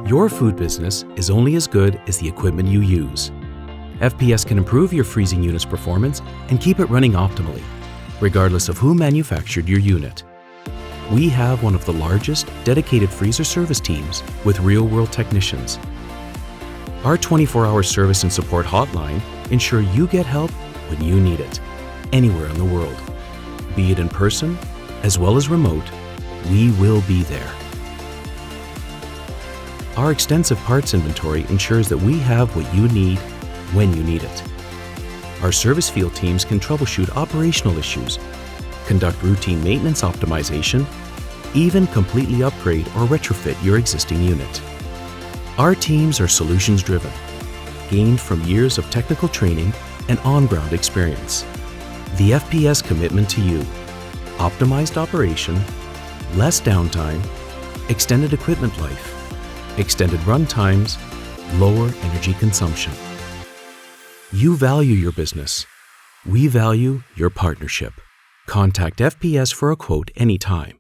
Your food business is only as good as the equipment you use. FPS can improve your freezing unit's performance and keep it running optimally, regardless of who manufactured your unit. We have one of the largest dedicated freezer service teams with real-world technicians. Our 24-hour service and support hotline ensure you get help when you need it, anywhere in the world. Be it in person, as well as remote, we will be there. Our extensive parts inventory ensures that we have what you need when you need it. Our service field teams can troubleshoot operational issues, conduct routine maintenance optimization, even completely upgrade or retrofit your existing unit. Our teams are solutions-driven, gained from years of technical training and on-ground experience. The FPS commitment to you: optimized operation, less downtime, extended equipment life, extended run times, lower energy consumption. You value your business. We value your partnership. Contact FPS for a quote anytime.